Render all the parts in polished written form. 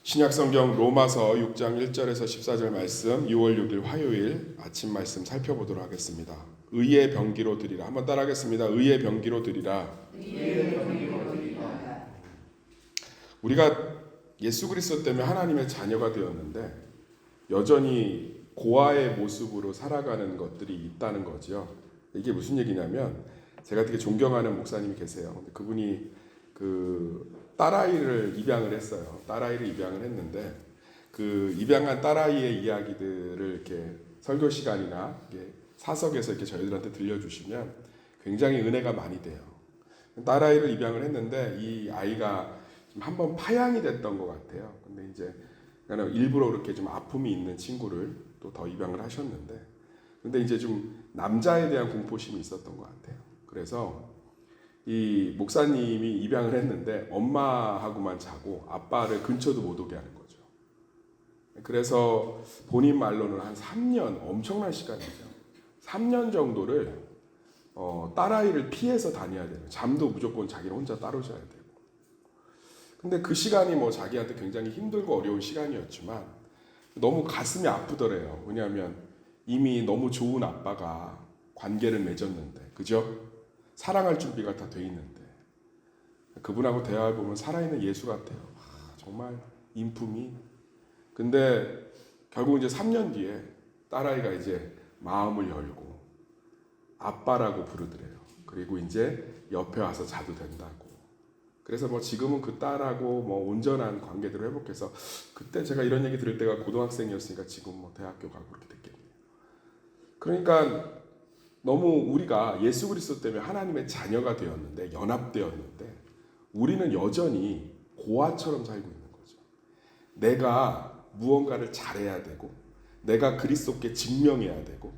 신약성경 로마서 6장 1절에서 14절 말씀 6월 6일 화요일 아침 말씀 살펴보도록 하겠습니다. 의의 병기로 드리라. 한번 따라하겠습니다. 의의 병기로 드리라. 우리가 예수 그리스도 때문에 하나님의 자녀가 되었는데 여전히 고아의 모습으로 살아가는 것들이 있다는 거죠. 이게 무슨 얘기냐면 제가 되게 존경하는 목사님이 계세요. 근데 그분이 딸아이를 입양을 했어요. 딸아이를 입양을 했는데 그 입양한 딸아이의 이야기들을 이렇게 설교 시간이나 이렇게 사석에서 이렇게 저희들한테 들려주시면 굉장히 은혜가 많이 돼요. 딸아이를 입양을 했는데 이 아이가 한번 파양이 됐던 것 같아요. 근데 이제 일부러 그렇게 좀 아픔이 있는 친구를 또 더 입양을 하셨는데, 근데 이제 좀 남자에 대한 공포심이 있었던 것 같아요. 그래서 이 목사님이 입양을 했는데 엄마하고만 자고 아빠를 근처도 못 오게 하는 거죠. 그래서 본인 말로는 한 3년, 엄청난 시간이죠. 3년 정도를 딸아이를 피해서 다녀야 돼요. 잠도 무조건 자기는 혼자 따로 자야 되고. 근데 그 시간이 뭐 자기한테 굉장히 힘들고 어려운 시간이었지만 너무 가슴이 아프더래요. 왜냐하면 이미 너무 좋은 아빠가 관계를 맺었는데, 그죠? 사랑할 준비가 다 돼 있는데 그분하고 대화해 보면 살아있는 예수 같아요. 정말 인품이. 근데 결국 이제 3년 뒤에 딸아이가 이제 마음을 열고 아빠라고 부르더래요. 그리고 이제 옆에 와서 자도 된다고. 그래서 뭐 지금은 그 딸하고 뭐 온전한 관계들을 회복해서, 그때 제가 이런 얘기 들을 때가 고등학생이었으니까 지금 뭐 대학교 가고 그렇게 됐겠네요. 그러니까 너무 우리가 예수 그리스도 때문에 하나님의 자녀가 되었는데, 연합되었는데 우리는 여전히 고아처럼 살고 있는 거죠. 내가 무언가를 잘해야 되고 내가 그리스도께 증명해야 되고,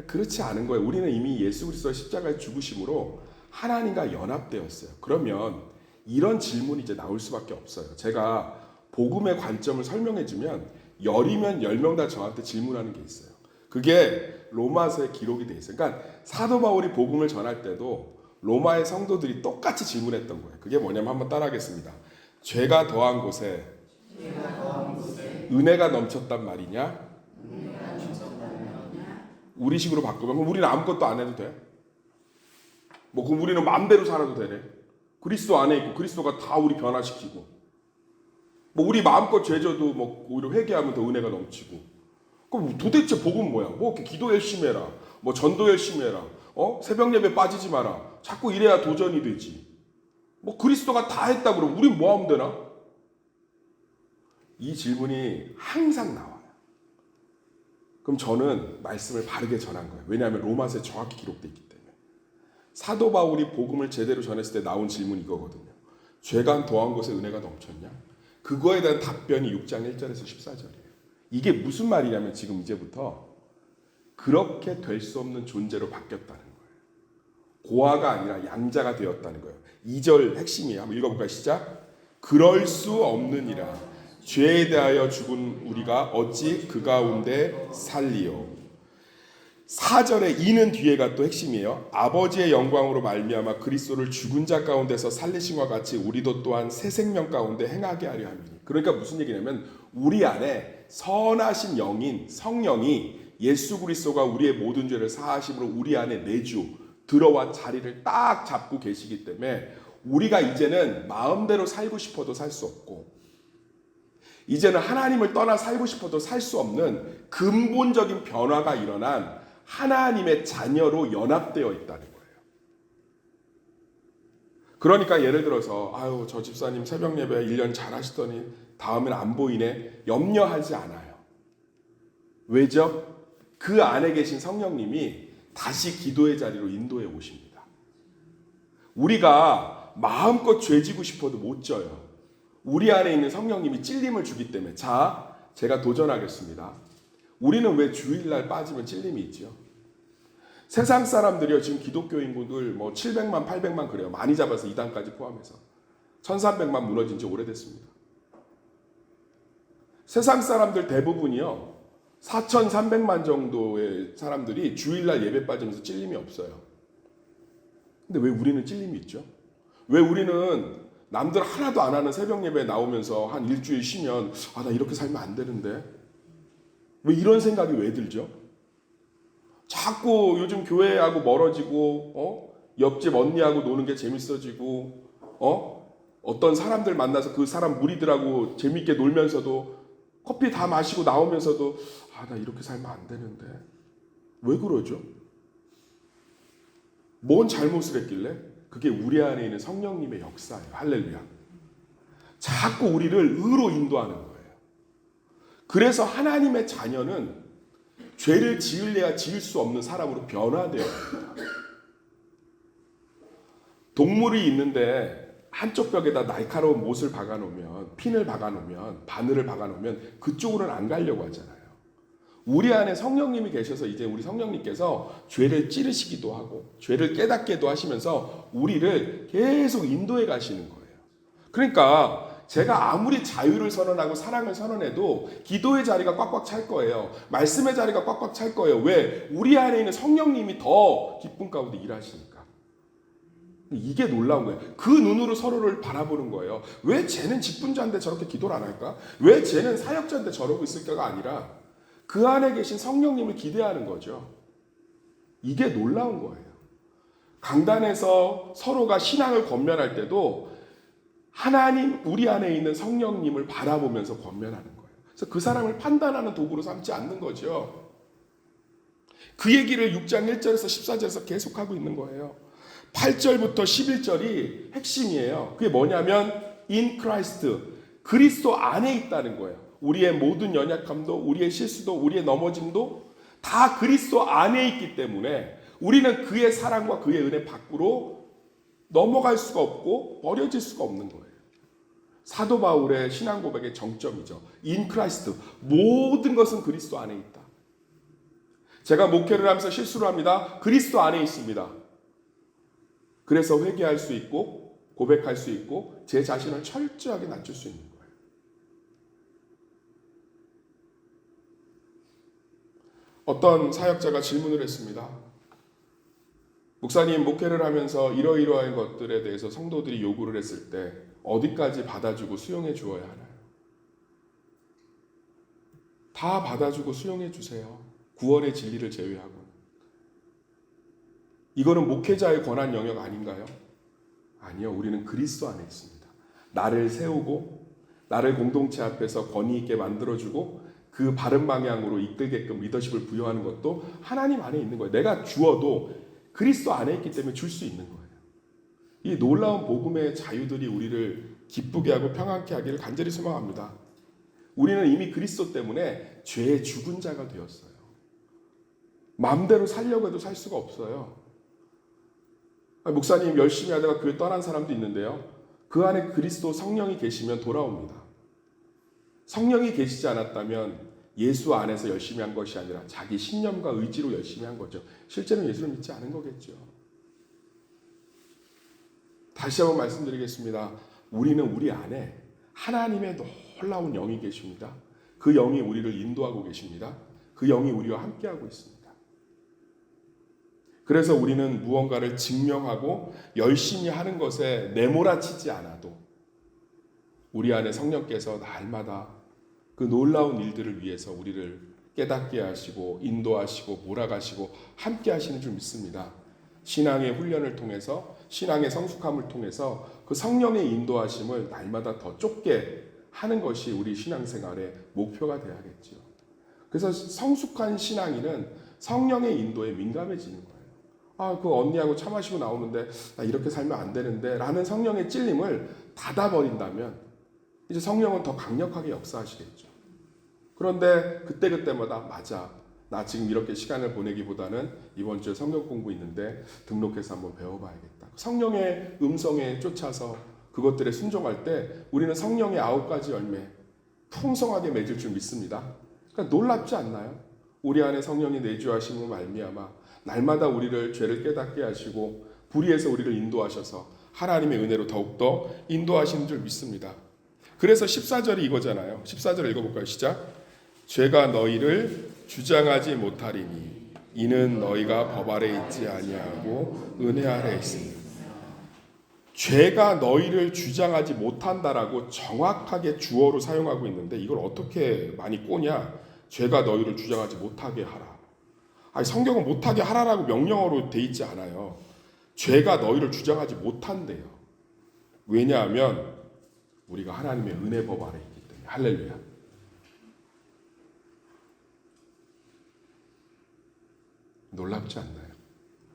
그렇지 않은 거예요. 우리는 이미 예수 그리스도의 십자가의 죽으심으로 하나님과 연합되었어요. 그러면 이런 질문이 이제 나올 수밖에 없어요. 제가 복음의 관점을 설명해 주면 10이면 10명 다 저한테 질문하는 게 있어요. 그게 로마서에 기록이 돼 있어요. 그러니까 사도 바울이 복음을 전할 때도 로마의 성도들이 똑같이 질문했던 거예요. 그게 뭐냐면 한번 따라하겠습니다. 죄가 더한 곳에 은혜가 넘쳤단 말이냐? 우리 식으로 바꾸면 그럼 우리는 아무것도 안 해도 돼? 뭐 그럼 우리는 마음대로 살아도 되네? 그리스도 안에 있고 그리스도가 다 우리 변화시키고, 뭐 우리 마음껏 죄져도 뭐 오히려 회개하면 더 은혜가 넘치고. 그럼 도대체 복음 뭐야? 뭐 이렇게 기도 열심히 해라, 뭐 전도 열심히 해라, 새벽 예배 빠지지 마라, 자꾸 이래야 도전이 되지. 뭐 그리스도가 다 했다 그러면 우린 뭐 하면 되나? 이 질문이 항상 나와요. 그럼 저는 말씀을 바르게 전한 거예요. 왜냐하면 로마서에 정확히 기록되어 있기 때문에. 사도 바울이 복음을 제대로 전했을 때 나온 질문이 이거거든요. 죄가 더한 곳에 은혜가 넘쳤냐? 그거에 대한 답변이 6장 1절에서 14절이에요. 이게 무슨 말이냐면 지금 이제부터 그렇게 될 수 없는 존재로 바뀌었다는 거예요. 고아가 아니라 양자가 되었다는 거예요. 2절 핵심이에요. 한번 읽어볼까요? 시작. 그럴 수 없느니라. 죄에 대하여 죽은 우리가 어찌 그 가운데 살리요. 4절에 이는 뒤에가 또 핵심이에요. 아버지의 영광으로 말미암아 그리스도를 죽은 자 가운데서 살리심과 같이 우리도 또한 새 생명 가운데 행하게 하려 함이니. 그러니까 무슨 얘기냐면 우리 안에 선하신 영인 성령이 예수 그리스도가 우리의 모든 죄를 사하심으로 우리 안에 내주 들어와 자리를 딱 잡고 계시기 때문에 우리가 이제는 마음대로 살고 싶어도 살 수 없고, 이제는 하나님을 떠나 살고 싶어도 살 수 없는 근본적인 변화가 일어난 하나님의 자녀로 연합되어 있다는 거예요. 그러니까 예를 들어서 아유 저 집사님 새벽 예배 1년 잘 하시더니 다음엔 안 보이네, 염려하지 않아요. 왜죠? 그 안에 계신 성령님이 다시 기도의 자리로 인도해 오십니다. 우리가 마음껏 죄지고 싶어도 못 져요. 우리 안에 있는 성령님이 찔림을 주기 때문에. 자, 제가 도전하겠습니다. 우리는 왜 주일날 빠지면 찔림이 있죠? 세상 사람들이요, 지금 기독교인분들 뭐 700만, 800만 그래요. 많이 잡아서 이단까지 포함해서 1300만 무너진 지 오래됐습니다. 세상 사람들 대부분이요 4300만 정도의 사람들이 주일날 예배 빠지면서 찔림이 없어요. 근데 왜 우리는 찔림이 있죠? 왜 우리는 남들 하나도 안 하는 새벽 예배에 나오면서 한 일주일 쉬면 나 이렇게 살면 안 되는데 왜 이런 생각이 왜 들죠? 자꾸 요즘 교회하고 멀어지고 옆집 언니하고 노는 게 재밌어지고 어떤 사람들 만나서 그 사람 무리들하고 재밌게 놀면서도 커피 다 마시고 나오면서도 나 이렇게 살면 안 되는데 왜 그러죠? 뭔 잘못을 했길래? 그게 우리 안에 있는 성령님의 역사예요. 할렐루야. 자꾸 우리를 의로 인도하는 거예요. 그래서 하나님의 자녀는 죄를 지을래야 지을 수 없는 사람으로 변화되어야 합니다. 동물이 있는데 한쪽 벽에다 날카로운 못을 박아놓으면, 핀을 박아놓으면, 바늘을 박아놓으면 그쪽으로는 안 가려고 하잖아요. 우리 안에 성령님이 계셔서 이제 우리 성령님께서 죄를 찌르시기도 하고 죄를 깨닫게도 하시면서 우리를 계속 인도해 가시는 거예요. 그러니까 제가 아무리 자유를 선언하고 사랑을 선언해도 기도의 자리가 꽉꽉 찰 거예요. 말씀의 자리가 꽉꽉 찰 거예요. 왜? 우리 안에 있는 성령님이 더 기쁨 가운데 일하시니까. 이게 놀라운 거예요. 그 눈으로 서로를 바라보는 거예요. 왜 쟤는 직분자인데 저렇게 기도를 안 할까? 왜 쟤는 사역자인데 저러고 있을까가 아니라 그 안에 계신 성령님을 기대하는 거죠. 이게 놀라운 거예요. 강단에서 서로가 신앙을 권면할 때도 하나님, 우리 안에 있는 성령님을 바라보면서 권면하는 거예요. 그래서 그 사람을 판단하는 도구로 삼지 않는 거죠. 그 얘기를 6장 1절에서 14절에서 계속하고 있는 거예요. 8절부터 11절이 핵심이에요. 그게 뭐냐면 in Christ, 그리스도 안에 있다는 거예요. 우리의 모든 연약함도, 우리의 실수도, 우리의 넘어짐도 다 그리스도 안에 있기 때문에 우리는 그의 사랑과 그의 은혜 밖으로 넘어갈 수가 없고 버려질 수가 없는 거예요. 사도 바울의 신앙 고백의 정점이죠. In Christ, 모든 것은 그리스도 안에 있다. 제가 목회를 하면서 실수를 합니다. 그리스도 안에 있습니다. 그래서 회개할 수 있고 고백할 수 있고 제 자신을 철저하게 낮출 수 있는 거예요. 어떤 사역자가 질문을 했습니다. 목사님, 목회를 하면서 이러이러한 것들에 대해서 성도들이 요구를 했을 때 어디까지 받아주고 수용해 주어야 하나요? 다 받아주고 수용해 주세요. 구원의 진리를 제외하고. 이거는 목회자의 권한 영역 아닌가요? 아니요. 우리는 그리스도 안에 있습니다. 나를 세우고 나를 공동체 앞에서 권위 있게 만들어주고 그 바른 방향으로 이끌게끔 리더십을 부여하는 것도 하나님 안에 있는 거예요. 내가 주어도 그리스도 안에 있기 때문에 줄 수 있는 거예요. 이 놀라운 복음의 자유들이 우리를 기쁘게 하고 평안케 하기를 간절히 소망합니다. 우리는 이미 그리스도 때문에 죄의 죽은 자가 되었어요. 마음대로 살려고 해도 살 수가 없어요. 목사님 열심히 하다가 교회 떠난 사람도 있는데요. 그 안에 그리스도 성령이 계시면 돌아옵니다. 성령이 계시지 않았다면 예수 안에서 열심히 한 것이 아니라 자기 신념과 의지로 열심히 한 거죠. 실제로는 예수를 믿지 않은 거겠죠. 다시 한번 말씀드리겠습니다. 우리는 우리 안에 하나님의 놀라운 영이 계십니다. 그 영이 우리를 인도하고 계십니다. 그 영이 우리와 함께하고 있습니다. 그래서 우리는 무언가를 증명하고 열심히 하는 것에 내몰아치지 않아도 우리 안에 성령께서 날마다 그 놀라운 일들을 위해서 우리를 깨닫게 하시고 인도하시고 몰아가시고 함께 하시는 줄 믿습니다. 신앙의 훈련을 통해서 신앙의 성숙함을 통해서 그 성령의 인도하심을 날마다 더 좁게 하는 것이 우리 신앙생활의 목표가 되어야겠죠. 그래서 성숙한 신앙인은 성령의 인도에 민감해지는 거예요. 그 언니하고 차 마시고 나오는데 나 이렇게 살면 안 되는데 라는 성령의 찔림을 닫아버린다면 이제 성령은 더 강력하게 역사하시겠죠. 그런데 그때그때마다 맞아. 나 지금 이렇게 시간을 보내기보다는 이번 주에 성경 공부 있는데 등록해서 한번 배워봐야겠다. 성령의 음성에 쫓아서 그것들에 순종할 때 우리는 성령의 9가지 열매 풍성하게 맺을 줄 믿습니다. 그러니까 놀랍지 않나요? 우리 안에 성령이 내주하심으로 말미암아 날마다 우리를 죄를 깨닫게 하시고 불의에서 우리를 인도하셔서 하나님의 은혜로 더욱더 인도하시는 줄 믿습니다. 그래서 14절이 이거잖아요. 14절 읽어볼까요? 시작. 죄가 너희를 주장하지 못하리니 이는 너희가 법 아래 있지 아니하고 은혜 아래 있으니. 죄가 너희를 주장하지 못한다라고 정확하게 주어로 사용하고 있는데 이걸 어떻게 많이 꼬냐? 죄가 너희를 주장하지 못하게 하라. 아니, 성경은 못하게 하라라고 명령어로 돼 있지 않아요. 죄가 너희를 주장하지 못한대요. 왜냐하면 우리가 하나님의 은혜 법 아래 있기 때문에. 할렐루야. 놀랍지 않나요?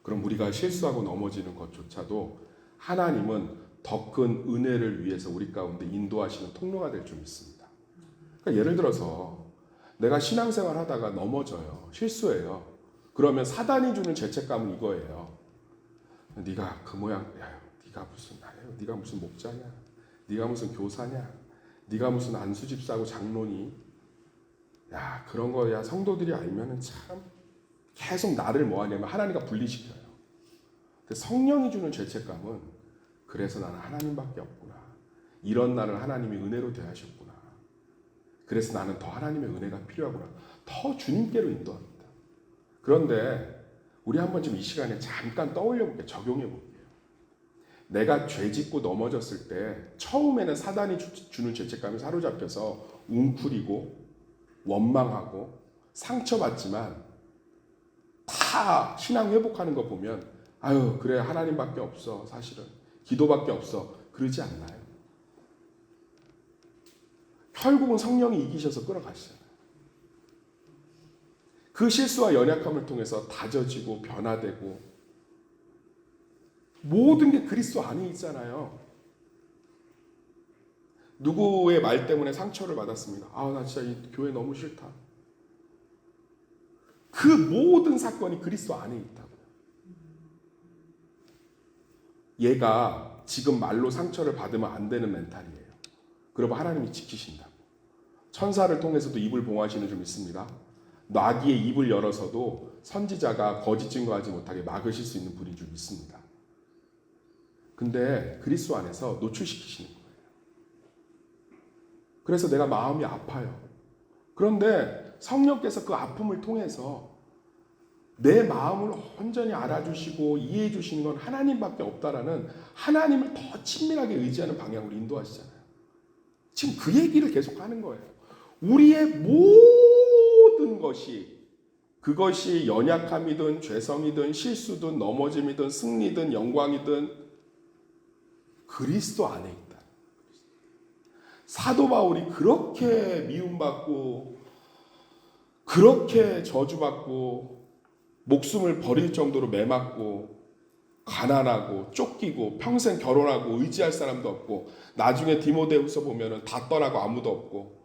그럼 우리가 실수하고 넘어지는 것조차도 하나님은 더 큰 은혜를 위해서 우리 가운데 인도하시는 통로가 될 줄 믿습니다. 그러니까 예를 들어서 내가 신앙생활 하다가 넘어져요. 실수해요. 그러면 사단이 주는 죄책감은 이거예요. 네가 그 모양, 야, 네가 무슨 목자냐? 네가 무슨 교사냐? 네가 무슨 안수집사고 장로니? 야, 그런 거야 성도들이 알면은 참 계속 나를 뭐 하냐면 하나님과 분리시켜요. 근데 성령이 주는 죄책감은 그래서 나는 하나님밖에 없구나. 이런 나를 하나님이 은혜로 대하셨구나. 그래서 나는 더 하나님의 은혜가 필요하구나. 더 주님께로 인도합니다. 그런데 우리 한번 좀 이 시간에 잠깐 떠올려 볼게요. 적용해 볼게요. 내가 죄 짓고 넘어졌을 때 처음에는 사단이 주는 죄책감에 사로잡혀서 웅크리고 원망하고 상처받지만 다 신앙 회복하는 거 보면 아유 그래 하나님밖에 없어 사실은 기도밖에 없어 그러지 않나요? 결국은 성령이 이기셔서 끌어가시잖아요. 그 실수와 연약함을 통해서 다져지고 변화되고 모든 게 그리스도 안에 있잖아요. 누구의 말 때문에 상처를 받았습니다. 아, 나 진짜 이 교회 너무 싫다. 그 모든 사건이 그리스도 안에 있다고요. 얘가 지금 말로 상처를 받으면 안 되는 멘탈이에요. 그러면 하나님이 지키신다고. 천사를 통해서도 입을 봉하시는 줄 믿습니다. 나귀의 입을 열어서도 선지자가 거짓 증거하지 못하게 막으실 수 있는 분인 줄 믿습니다. 근데 그리스도 안에서 노출시키시는 거예요. 그래서 내가 마음이 아파요. 그런데 성령께서 그 아픔을 통해서 내 마음을 온전히 알아주시고 이해해 주시는 건 하나님밖에 없다라는 하나님을 더 친밀하게 의지하는 방향으로 인도하시잖아요. 지금 그 얘기를 계속 하는 거예요. 우리의 모든 것이 그것이 연약함이든 죄성이든 실수든 넘어짐이든 승리든 영광이든 그리스도 안에 있다. 사도 바울이 그렇게 미움받고 그렇게 저주받고 목숨을 버릴 정도로 매맞고 가난하고 쫓기고 평생 결혼하고 의지할 사람도 없고 나중에 디모데후서 보면은 다 떠나고 아무도 없고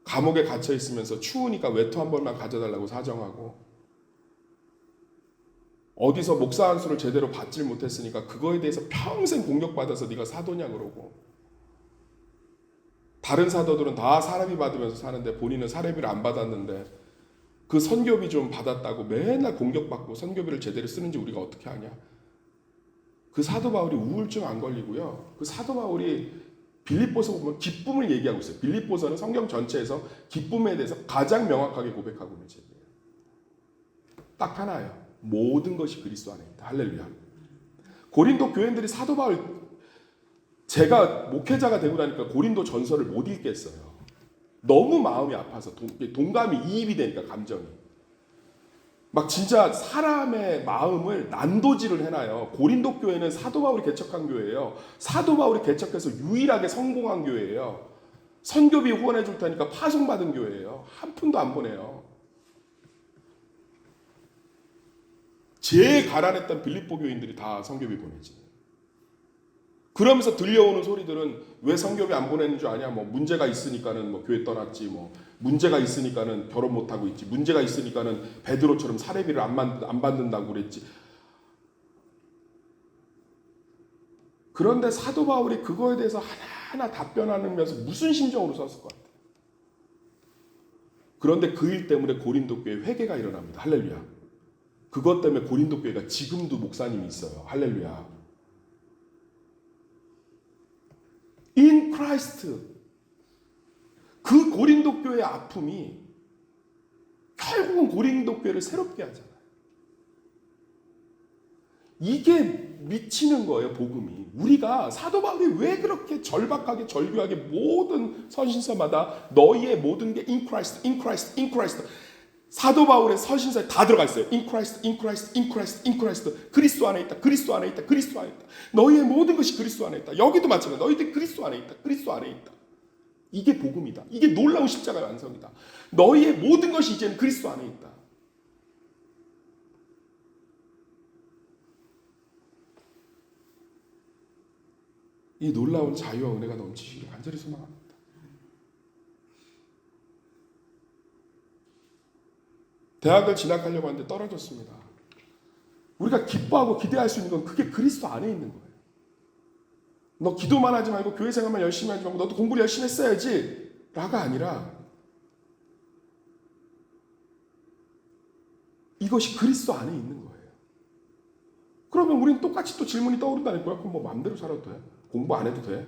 감옥에 갇혀 있으면서 추우니까 외투 한 벌만 가져달라고 사정하고 어디서 목사 안수를 제대로 받질 못했으니까 그거에 대해서 평생 공격받아서 네가 사도냐 그러고 다른 사도들은 다 사례비 받으면서 사는데 본인은 사례비를 안 받았는데 그 선교비 좀 받았다고 맨날 공격받고 선교비를 제대로 쓰는지 우리가 어떻게 아냐? 그 사도 바울이 우울증 안 걸리고요. 그 사도 바울이 빌립보서 보면 기쁨을 얘기하고 있어요. 빌립보서는 성경 전체에서 기쁨에 대해서 가장 명확하게 고백하고 있는 책이에요. 딱 하나예요. 모든 것이 그리스도 안에 있다. 할렐루야. 고린도 교인들이 사도 바울 제가 목회자가 되고 나니까 고린도 전서를 못 읽겠어요. 너무 마음이 아파서 동감이 이입이 되니까 감정이 막 진짜 사람의 마음을 난도질을 해놔요. 고린도 교회는 사도 바울이 개척한 교회예요. 사도 바울이 개척해서 유일하게 성공한 교회예요. 선교비 후원해 줄 테니까 파송받은 교회예요. 한 푼도 안 보내요. 제일 가난했던 빌립보 교인들이 다 선교비 보내지. 그러면서 들려오는 소리들은 왜 선교비 안 보내는 줄 아냐? 뭐 문제가 있으니까는 뭐 교회 떠났지. 뭐 문제가 있으니까는 결혼 못 하고 있지. 문제가 있으니까는 베드로처럼 사례비를 안 받는다고 그랬지. 그런데 사도 바울이 그거에 대해서 하나하나 답변하면서 무슨 심정으로 썼을 것 같아요. 그런데 그 일 때문에 고린도 교회 회개가 일어납니다. 할렐루야. 그것 때문에 고린도 교회가 지금도 목사님이 있어요. 할렐루야. In Christ. 그 고린도 교회의 아픔이 결국은 고린도 교회를 새롭게 하잖아요. 이게 미치는 거예요, 복음이. 우리가 사도 바울이 왜 그렇게 절박하게 절규하게 모든 서신서마다 너희의 모든 게 in Christ, in Christ, in Christ. 사도 바울의 서신서에 다 들어가 있어요. in Christ, in Christ, in Christ, in Christ. 그리스도 안에 있다. 그리스도 안에 있다. 그리스도 안에 있다. 너희의 모든 것이 그리스도 안에 있다. 여기도 마찬가지야. 너희들 그리스도 안에 있다. 그리스도 안에 있다. 이게 복음이다. 이게 놀라운 십자가의 완성이다. 너희의 모든 것이 이제는 그리스도 안에 있다. 이 놀라운 자유와 은혜가 넘치시길 간절히 소망합니다. 대학을 진학하려고 하는데 떨어졌습니다. 우리가 기뻐하고 기대할 수 있는 건 그게 그리스도 안에 있는 거예요. 너 기도만 하지 말고 교회 생활만 열심히 하지 말고 너도 공부를 열심히 했어야지 라가 아니라 이것이 그리스도 안에 있는 거예요. 그러면 우리는 똑같이 또 질문이 떠오른다는 거야. 그럼 뭐 마음대로 살아도 돼? 공부 안 해도 돼?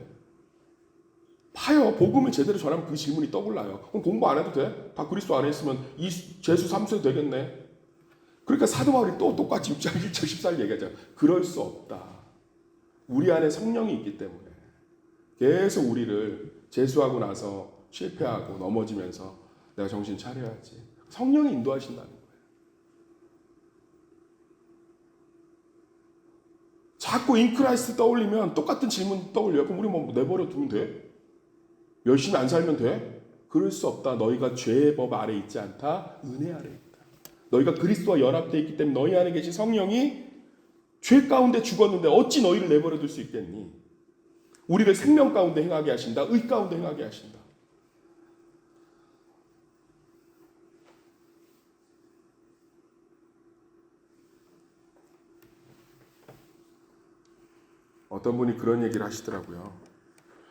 봐요. 복음을 제대로 전하면 그 질문이 떠올라요. 그럼 공부 안 해도 돼? 다 그리스도 안에 있으면 이 죄수 삼수해도 되겠네. 그러니까 사도 바울이 또 똑같이 6장 1절 14절 얘기하죠. 그럴 수 없다. 우리 안에 성령이 있기 때문에 계속 우리를 재수하고 나서 실패하고 넘어지면서 내가 정신 차려야지. 성령이 인도하신다는 거예요. 자꾸 인크라이스트 떠올리면 똑같은 질문 떠올려요. 그럼 우리 뭐 내버려 두면 돼? 열심히 안 살면 돼? 그럴 수 없다. 너희가 죄의 법 아래 있지 않다. 은혜 아래 있다. 너희가 그리스도와 연합되어 있기 때문에 너희 안에 계신 성령이 죄 가운데 죽었는데 어찌 너희를 내버려 둘 수 있겠니? 우리를 생명 가운데 행하게 하신다. 의 가운데 행하게 하신다. 어떤 분이 그런 얘기를 하시더라고요.